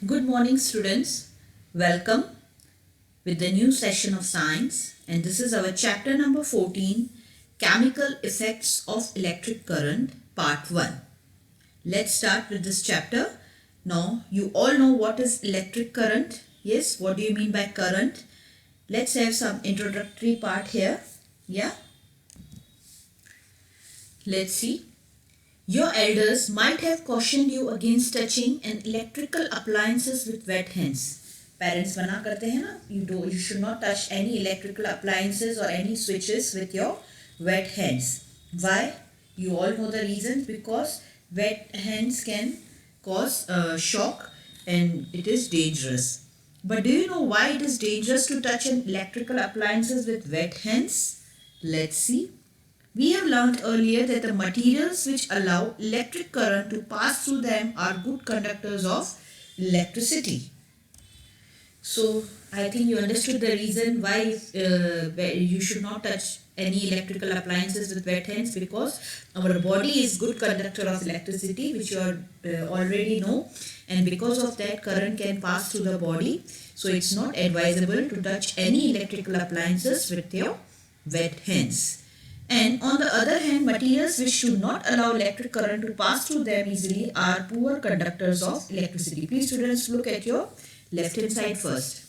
Good morning, students. Welcome with the new session of science, and this is our chapter number 14, Chemical Effects of Electric Current, Part 1. Let's start with this chapter. Now, you all know what is electric current. Yes, what do you mean by current? Let's have some introductory part here. Yeah, let's see. Your elders might have cautioned you against touching an electrical appliances with wet hands. Parents मना करते हैं ना, you should not touch any electrical appliances or any switches with your wet hands. Why? You all know the reason. Because wet hands can cause shock and it is dangerous. But do you know why it is dangerous to touch an electrical appliances with wet hands? Let's see. We have learned earlier that the materials which allow electric current to pass through them are good conductors of electricity. So, I think you understood the reason why you should not touch any electrical appliances with wet hands, because our body is good conductor of electricity, which you already know, and because of that current can pass through the body. So, it's not advisable to touch any electrical appliances with your wet hands. And on the other hand, materials which do not allow electric current to pass through them easily are poor conductors of electricity. Please students, look at your left hand side first.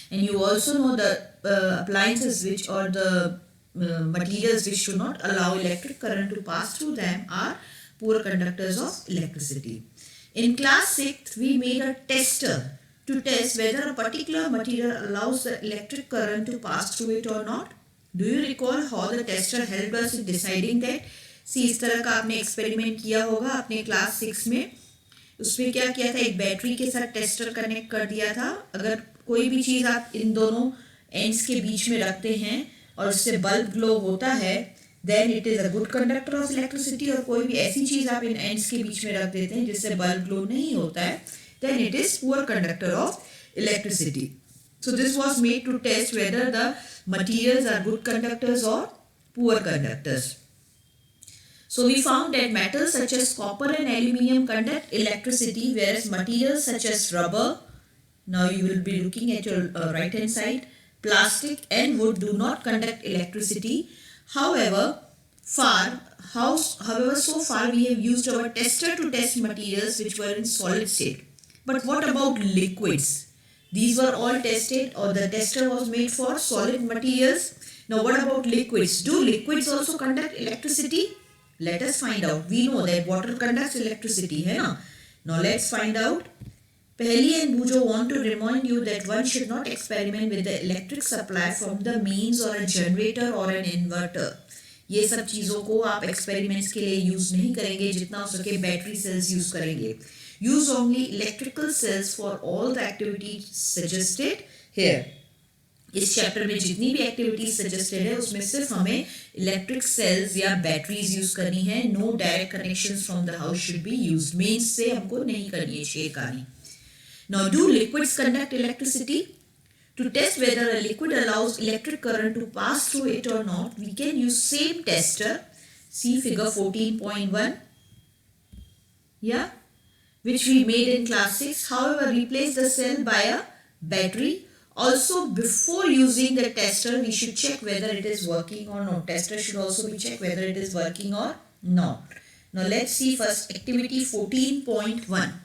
And you also know the appliances which or the materials which do not allow electric current to pass through them are poor conductors of electricity. In class 6, we made a tester to test whether a particular material allows the electric current to pass through it or not. Do you recall how the tester helped us in deciding that? See, इस तरह का आपने experiment किया होगा अपने class 6 में. उसमें क्या किया था, एक बैटरी के साथ टेस्टर कनेक्ट कर दिया था. अगर कोई भी चीज़ आप इन दोनों एंड्स के बीच में रखते हैं और उससे बल्ब ग्लो होता है, then it is a good conductor of electricity. और कोई भी ऐसी चीज़ आप इन एंड्स के बीच में रख देते हैं जिससे बल्ब ग्लो नहीं होता है, then it is poor conductor of electricity. So this was made to test whether the materials are good conductors or poor conductors. So we found that metals such as copper and aluminium conduct electricity, whereas materials such as rubber, now you will be looking at your right hand side, plastic and wood do not conduct electricity. However, so far we have used our tester to test materials which were in solid state. But what about liquids? These were all tested, or the tester was made for solid materials. Now what about liquids? Do liquids also conduct electricity? Let us find out. We know that water conducts electricity, hai na? Now let's find out. Paheli and Bujo want to remind you that one should not experiment with the electric supply from the mains or a generator or an inverter. ये सब चीज़ों को आप experiments के लिए use नहीं करेंगे. जितना हो सके बैटरी सेल्स यूज़ करेंगे. Use only electrical cells for all the activities suggested here. इस चैप्टर में जितनी भी एक्टिविटीज सजेस्टेड है उसमें सिर्फ हमें इलेक्ट्रिक सेल्स या बैटरीज यूज करनी है. No direct connections from the house should be used. Mains से हमको नहीं करनी है छेड़खानी. Now do liquids conduct electricity? To test whether a liquid allows electric current to pass through it or not, we can use same tester. See figure 14.1. Yeah, which we made in class 6. However, replace the cell by a battery. Also, before using the tester, we should check whether it is working or not. Tester should also be checked whether it is working or not. Now, let's see first activity 14.1.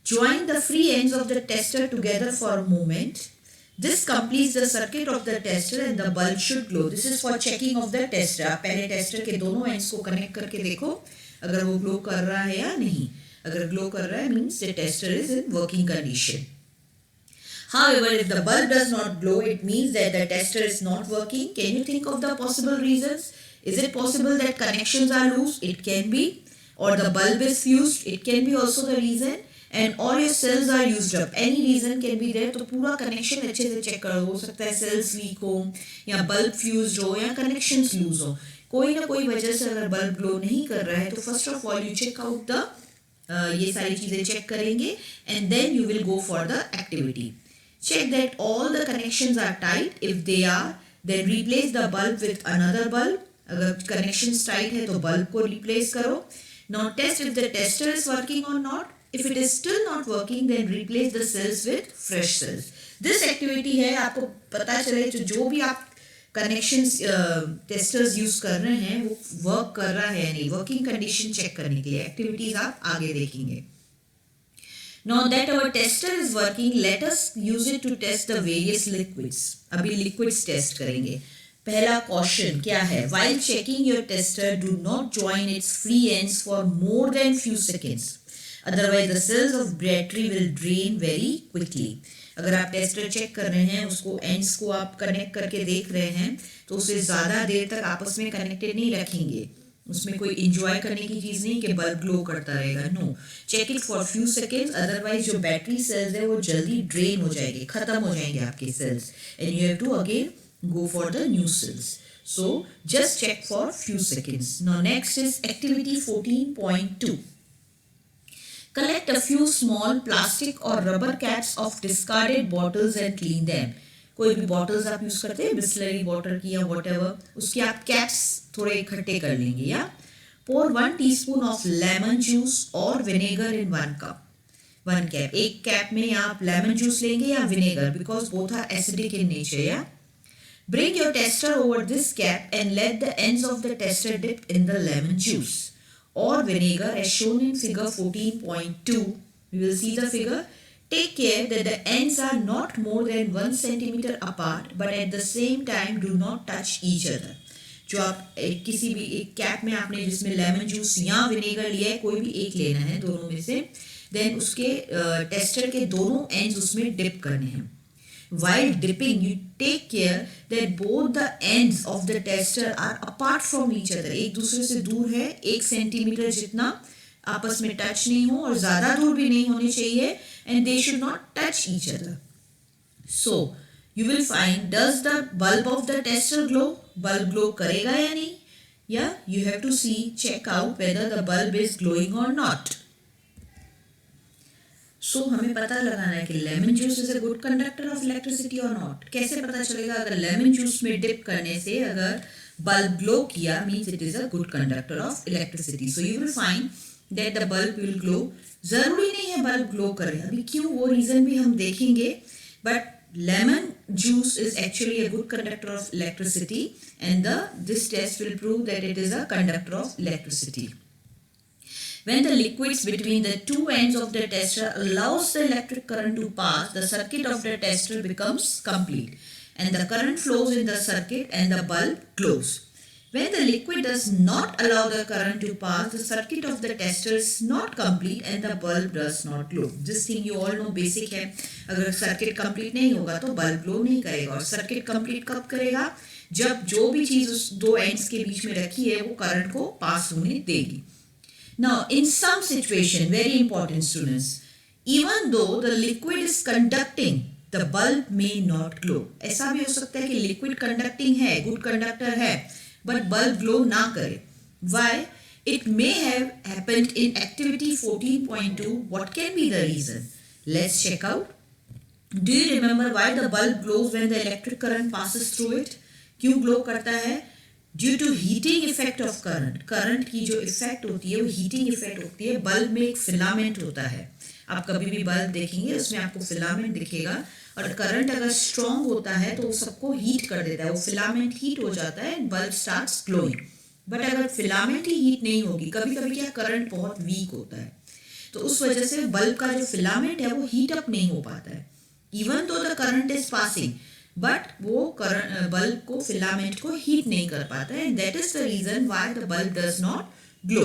Join the free ends of the tester together for a moment. This completes the circuit of the tester and the bulb should glow. This is for checking of the tester. आप पहले tester के दोनों ends को connect करके देखो अगर वो glow कर रहा है या नहीं. अगर ग्लो कर रहा है means the tester is in working condition. However, if the bulb does not glow, it means that the tester is not working. Can you think of the possible reasons? Is it possible that connections are loose? It can be. Or the bulb is fused? It can be also the reason. And all your cells are used up. Any reason can be there. तो पूरा connection अच्छे से check करो. हो सकता है cells weak हो या bulb fused हो या connections loose हो. कोई ना कोई वजह से अगर bulb glow नहीं कर रहा है तो first of all you check out the ये सारी चीज़ें चेक करेंगे and then you will go for the activity. Check that all the connections are tight. If they are, then replace the bulb with another bulb. अगर connections tight है तो bulb को replace करो. Now test if the tester is working or not. If it is still not working, then replace the cells with fresh cells. This activity है, आपको पता चले जो भी आप कनेक्शंस टेस्टर्स यूज कर रहे हैं वो वर्क कर रहा है नहीं, वर्किंग कंडीशन चेक करने के लिए एक्टिविटीज आप आगे देखेंगे. Now that our tester is working, let us use it to test the various liquids. अभी liquids test करेंगे. पहला caution क्या है? While checking your tester, do not join its free ends for more than few seconds. Otherwise, the cells of battery will drain very quickly. अगर आप tester check कर रहे हैं, उसको एंड्स को आप कनेक्ट करके देख रहे हैं, तो उसे ज़्यादा देर तक आपस में कनेक्टेड नहीं रखेंगे. उसमें कोई इंजॉय करने की चीज़ नहीं कि बल्ब ग्लो करता रहेगा. No, check it for few seconds. Otherwise जो बैटरी सेल्स है वो जल्दी ड्रेन हो जाएंगे, खत्म हो जाएंगे आपके cells, and you have to again go for the new cells. So just check for few seconds. Now next is activity 14.2. Collect a few small plastic or rubber caps of discarded bottles and clean them. कोई भी bottles आप use करते हैं, Bisleri water की या whatever, उसके आप caps थोड़े इकट्ठे कर लेंगे. या pour 1 teaspoon of lemon juice or vinegar in 1 cup. 1 cap. एक cap में आप lemon juice लेंगे या vinegar, because both are acidic in nature. या bring your tester over this cap and let the ends of the tester dip in the lemon juice or vinegar as shown in figure 14.2. We will see the figure. Take care that the ends are not more than 1 centimeter apart, but at the same time do not touch each other. जो आप किसी भी एक cap में आपने जिसमें lemon juice या vinegar लिया है, कोई भी एक लेना है दोनों में से, देन उसके टेस्टर के दोनों एंड्स उसमें डिप करने हैं. While dipping, you take care that both the ends of the tester are apart from each other. एक दूसरे से दूर है, 1 सेंटीमीटर जितना, आपस में टच नहीं हो और ज़्यादा दूर भी नहीं होने चाहिए, and they should not touch each other. So, you will find, does the bulb of the tester glow? Bulb glow करेगा या नहीं? Yeah, you have to see, check out whether the bulb is glowing or not. सो हमें पता लगाना है कि lemon juice is a good conductor of electricity और not. कैसे पता चलेगा? अगर लेमन जूस में डिप करने से अगर बल्ब ग्लो किया, means it is a good conductor of electricity. So you will find that the bulb will glow. जरूरी नहीं है बल्ब ग्लो करे, अभी क्यों वो रीजन भी हम देखेंगे, but lemon juice is actually a good conductor of electricity, and this test will prove that it is a conductor of electricity. When the liquids between the two ends of the tester allows the electric current to pass, the circuit of the tester becomes complete and the current flows in the circuit and the bulb glows. When the liquid does not allow the current to pass, the circuit of the tester is not complete and the bulb does not glow. This thing you all know basic है. अगर circuit complete नहीं होगा तो bulb glow नहीं करेगा. और circuit complete कब करेगा? जब जो भी चीज़ उस दो ends के बीच में रखी है वो current को pass होने देगी. Now, in some situation, very important students, even though the liquid is conducting, the bulb may not glow. ऐसा भी हो सकता है कि liquid conducting है, good conductor है, but bulb glow ना करे. Why? It may have happened in activity 14.2. What can be the reason? Let's check out. Do you remember why the bulb glows when the electric current passes through it? क्यों glow करता है? Due to heating effect of current. Current की जो effect होती है वो heating effect होती है. बल्ब में एक फिलामेंट होता है, आप कभी भी बल्ब देखेंगे उसमें आपको फिलामेंट दिखेगा, और करंट अगर स्ट्रॉन्ग होता है तो वो सबको हीट कर देता है. वो फिलामेंट हीट हो जाता है and bulb starts glowing. But अगर फिलामेंट ही हीट नहीं होगी, कभी कभी क्या करंट बहुत वीक होता है, तो उस वजह से बल्ब का जो फिलामेंट है वो हीट अप नहीं हो पाता है. Even though the current is passing, but वो बल्ब को फिलामेंट को हीट नहीं कर पाता है, and that is the reason why the bulb does not glow.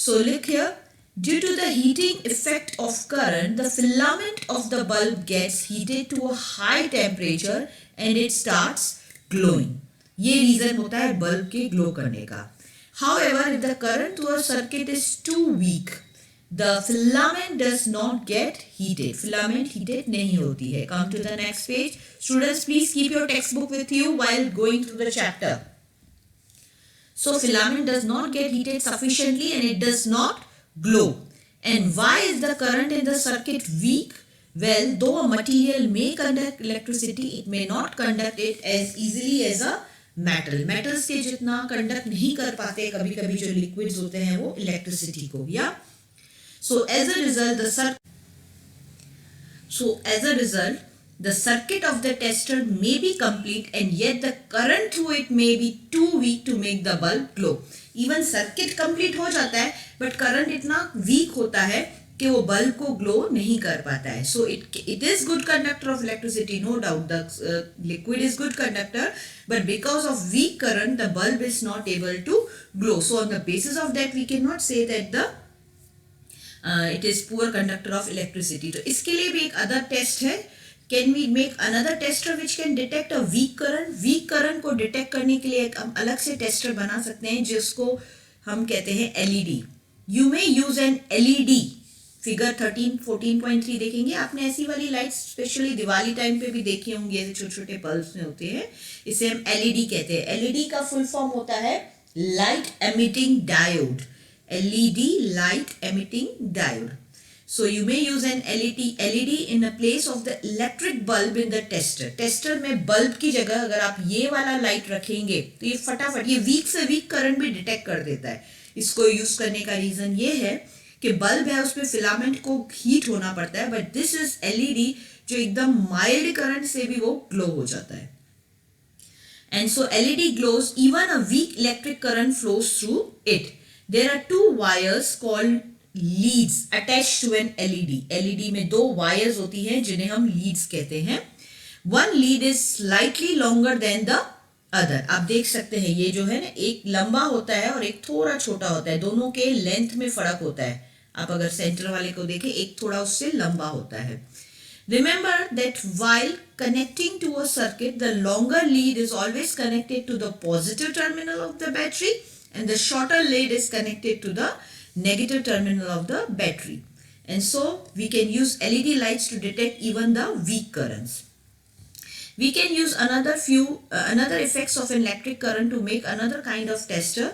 So look here, due to the heating effect of current the filament of the bulb gets heated to a high temperature and it starts glowing. ये reason होता है bulb के glow करने का. However, if the current through a circuit is too weak, the filament does not get heated. Filament heated नहीं होती है. Come to the next page. Students, please keep your textbook with you while going through the chapter. So filament does not get heated sufficiently and it does not glow. And why is the current in the circuit weak? Well, though a material may conduct electricity, it may not conduct it as easily as a metal. Metals के जितना conduct नहीं कर पाते कभी कभी जो liquids होते हैं वो electricity को. या So as a result, the circuit of the tester may be complete and yet the current through it may be too weak to make the bulb glow. Even circuit complete हो जाता है but current इतना weak होता है कि वो bulb को glow नहीं कर पाता है. So it is good conductor of electricity, no doubt. The liquid is good conductor, but because of weak current, the bulb is not able to glow. So on the basis of that, we cannot say that it is poor conductor of electricity. तो इसके लिए भी एक other test है. Can we make another tester which can detect a weak current? Weak current को detect करने के लिए एक हम अलग से tester बना सकते हैं जिसको हम कहते हैं LED. You may use an LED. Figure 14.3 देखेंगे आपने. ऐसी वाली लाइट्स स्पेशली दिवाली टाइम पे भी देखी होंगी, ऐसे छोटे छोटे बल्ब्स में होते हैं. इसे हम एलईडी कहते हैं. एलईडी का फुल फॉर्म होता है light emitting diode. LED, light emitting diode. So you may use N LED in a place of the electric bulb in the tester. Tester में बल्ब की जगह अगर आप ये वाला लाइट रखेंगे तो ये फटाफट ये वीक से वीक करंट भी डिटेक्ट कर देता है. इसको यूज करने का रीजन ये है कि बल्ब है उसमें फिलामेंट को हीट होना पड़ता है, बट दिस इज एलईडी जो एकदम माइल्ड करंट से भी वो ग्लो हो जाता है. And so LED glows even a weak electric current flows through it. There are two wires called leads attached to an LED. LED में दो वायर्स होती हैं जिन्हें हम लीड्स कहते हैं. One lead is slightly longer than the other. आप देख सकते हैं ये जो है ना, एक लंबा होता है और एक थोड़ा छोटा होता है. दोनों के लेंथ में फर्क होता है. आप अगर सेंटर वाले को देखें, एक थोड़ा उससे लंबा होता है. Remember that while connecting to a circuit the longer lead is always connected to the positive terminal of the battery and the shorter lead is connected to the negative terminal of the battery. And so we can use LED lights to detect even the weak currents. We can use another effects of an electric current to make another kind of tester.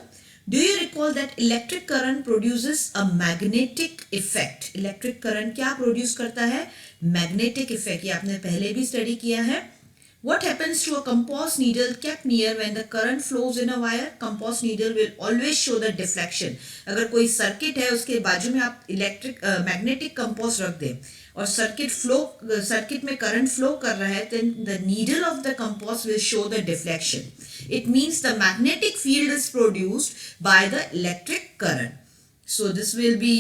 Do you recall that electric current produces a magnetic effect? Electric current क्या produce करता है? Magnetic effect. ये आपने पहले भी study किया है. What happens to a compost needle kept near when the current flows in a wire? Compost needle will always show the deflection. अगर कोई सर्किट है उसके बाजू में आप मैग्नेटिक कंपोस्ट रख दें और सर्किट में करंट फ्लो कर रहा है, then the needle of the compost will show the deflection. It means the magnetic field is produced by the electric current. So this will be,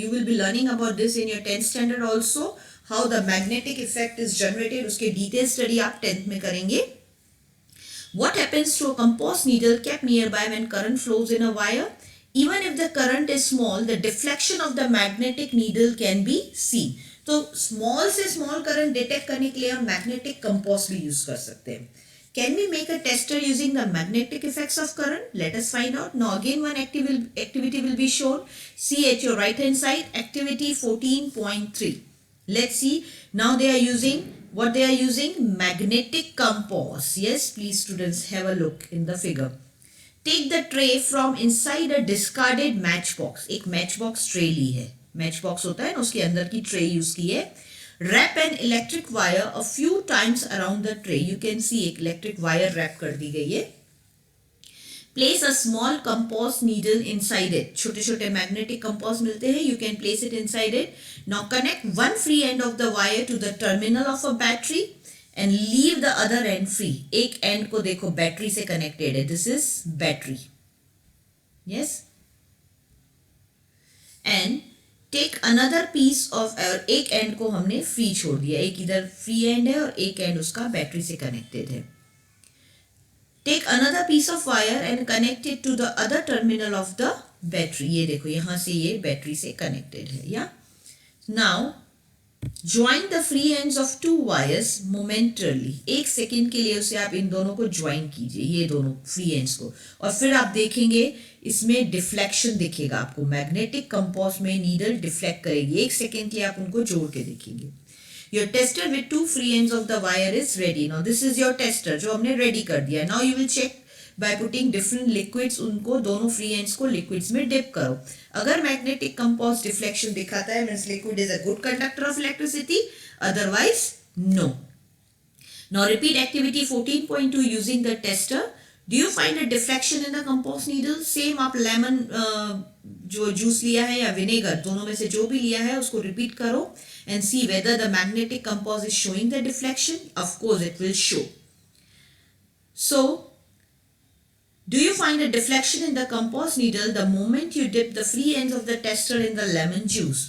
you will be learning about this in your 10th standard also. How the magnetic effect is generated, उसके detailed study आप 10th में करेंगे. What happens to a compost needle kept nearby when current flows in a wire? Even if the current is small, the deflection of the magnetic needle can be seen. तो small से small current detect करने के लिए हम magnetic compost भी use कर सकते हैं. Can we make a tester using the magnetic effects of current? Let us find out. Now again one activity will be shown. See at your right hand side, activity 14.3. Let's see. Now they are using what they are using? Magnetic compass. Yes, please students have a look in the figure. Take the tray from inside a discarded matchbox. एक matchbox tray ली है. Matchbox होता है ना, उसके अंदर की tray use की है. Wrap an electric wire a few times around the tray. You can see एक electric wire wrap कर दी गई है. Place a small compost needle inside it. छोटे छोटे magnetic compass मिलते हैं. You can place it inside it. Now connect one free end of the wire to the terminal of a battery and leave the other end free. एक end को देखो battery से connected है. This is battery. Yes. And take another piece of एक end को हमने free छोड़ दिया. एक इधर free end है और एक end उसका battery से connected है. Take another piece of wire and connect it to the other terminal of the battery. ये देखो यहाँ से ये बैटरी से connected है. या now join the free ends of two wires momentarily. एक सेकेंड के लिए उसे आप इन दोनों को ज्वाइन कीजिए, ये दोनों free ends को, और फिर आप देखेंगे इसमें डिफ्लेक्शन दिखेगा आपको. मैग्नेटिक कंपोस्ट में नीडल डिफ्लेक्ट करेगी. एक सेकेंड के लिए आप उनको जोड़ के देखेंगे. Your tester with two free ends of the wire is ready. Now this is your tester जो हमने ready कर दिया. Now you will check by putting different liquids. उनको दोनों free ends को liquids में dip करो. अगर magnetic compost deflection दिखाता है means liquid is a good conductor of electricity. Otherwise no. Now repeat activity 14.2 using the tester do you find a deflection in the compost needle? Same आप lemon जो juice लिया है या vinegar, दोनों में से जो भी लिया है उसको रिपीट करो and see whether the magnetic compose is showing the deflection. Of course it will show. So, do you find a deflection in the compost needle the moment you dip the free ends of the tester in the lemon juice?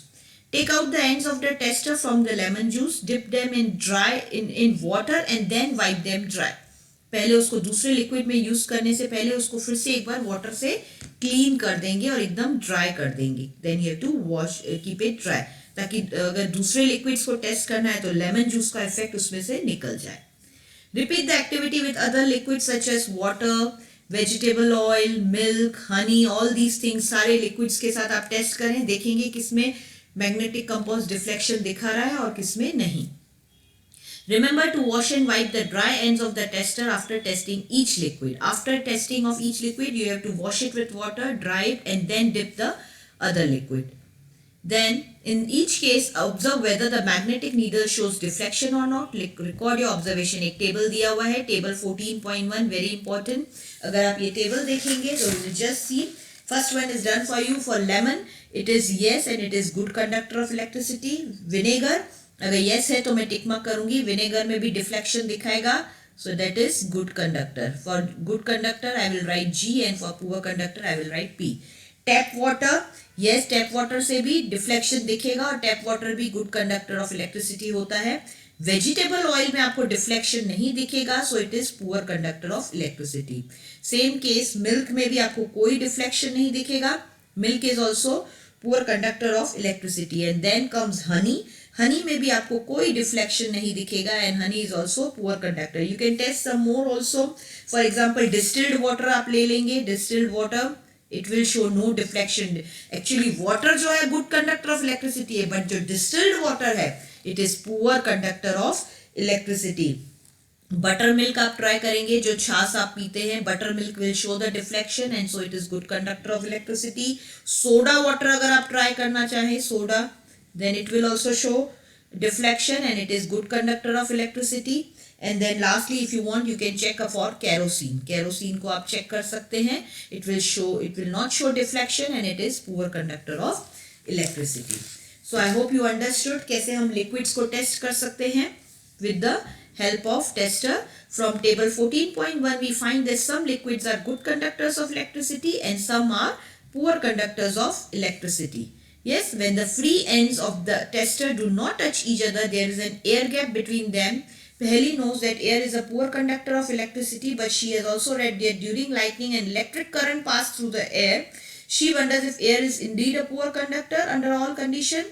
Take out the ends of the tester from the lemon juice, dip them in water and then wipe them dry. पहले उसको दूसरे liquid में use करने से पहले उसको फिर से एक बार वाटर से क्लीन कर देंगे और एकदम ड्राई कर देंगे. Then you have to wash, keep it dry, ताकि अगर दूसरे लिक्विड्स को टेस्ट करना है तो लेमन जूस का इफेक्ट उसमें से निकल जाए. Repeat the activity with other liquids such as water, vegetable oil, milk, honey, all these things. सारे liquids के साथ आप टेस्ट करें, देखेंगे किसमें magnetic compost deflection दिखा रहा है और किसमें नहीं. Remember to wash and wipe the dry ends of the tester after testing each liquid. After testing of each liquid, you have to wash it with water, dry it, and then dip the other liquid. Then, in each case, observe whether the magnetic needle shows deflection or not. Record your observation. एक table दिया हुआ है, table 14.1, very important. अगर आप ये table देखेंगे, so you will just see. First one is done for you. For lemon, it is yes and it is good conductor of electricity. Vinegar, अगर yes है तो मैं tick mark करूँगी. Vinegar में भी deflection दिखाएगा, so that is good conductor. For good conductor, I will write G, and for poor conductor, I will write P. Tap water, yes tap water से भी डिफ्लेक्शन दिखेगा और टैप वाटर भी good conductor of electricity होता है. Vegetable oil में आपको deflection नहीं दिखेगा, so it is poor conductor of electricity. Same case milk में भी आपको कोई डिफ्लेक्शन नहीं दिखेगा. Milk is also poor conductor of electricity. And then comes honey. Honey में भी आपको कोई डिफ्लेक्शन नहीं दिखेगा and honey is also poor conductor. You can test some more also. For example distilled water आप ले लेंगे. Distilled water, it will show no deflection. Actually water जो है good conductor of electricity है, but जो distilled water है it is poor conductor of electricity. Butter milk आप try करेंगे, जो छाछ आप पीते हैं, butter milk will show the deflection and so it is good conductor of electricity. Soda water अगर आप ट्राई करना चाहें, soda, then it will also show deflection and it is good conductor of electricity. And then lastly, if you want, you can check for kerosene. Kerosene को आप check कर सकते हैं. It will not show deflection and it is poor conductor of electricity. So I hope you understood कैसे हम liquids को test कर सकते हैं with the help of tester. From table 14.1, we find that some liquids are good conductors of electricity and some are poor conductors of electricity. Yes, when the free ends of the tester do not touch each other, there is an air gap between them. Paheli knows that air is a poor conductor of electricity, but she has also read that during lightning and electric current pass through the air. She wonders if air is indeed a poor conductor under all conditions.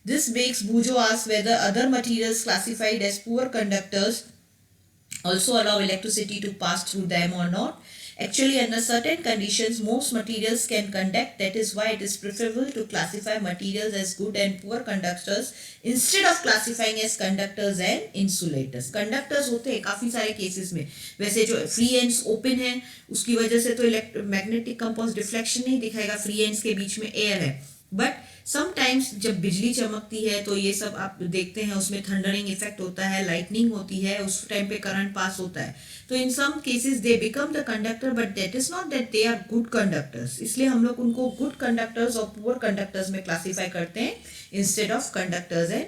This makes Bujo ask whether other materials classified as poor conductors also allow electricity to pass through them or not. Actually, under certain conditions, most materials can conduct. That is why it is preferable to classify materials as good and poor conductors instead of classifying as conductors and insulators. Conductors होते हैं काफ़ी सारे cases में. वैसे जो free ends open है, उसकी वजह से तो magnetic compost deflection नहीं दिखाएगा. Free ends के बीच में air है. But समटाइम्स जब बिजली चमकती है तो ये सब आप देखते हैं, उसमें थंडरिंग इफेक्ट होता है, लाइटनिंग होती है, उस टाइम पे करंट पास होता है. तो in some cases they become the conductor, but that is not that they are good conductors. इसलिए हम लोग उनको गुड कंडक्टर्स और पुअर कंडक्टर्स में क्लासीफाई करते हैं instead of conductors and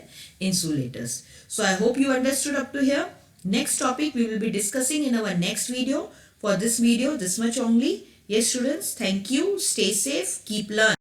insulators. So I hope you understood up to here. Next topic we will be discussing in our next video. For this video, this much only. Yes students, thank you. Stay safe, keep learning.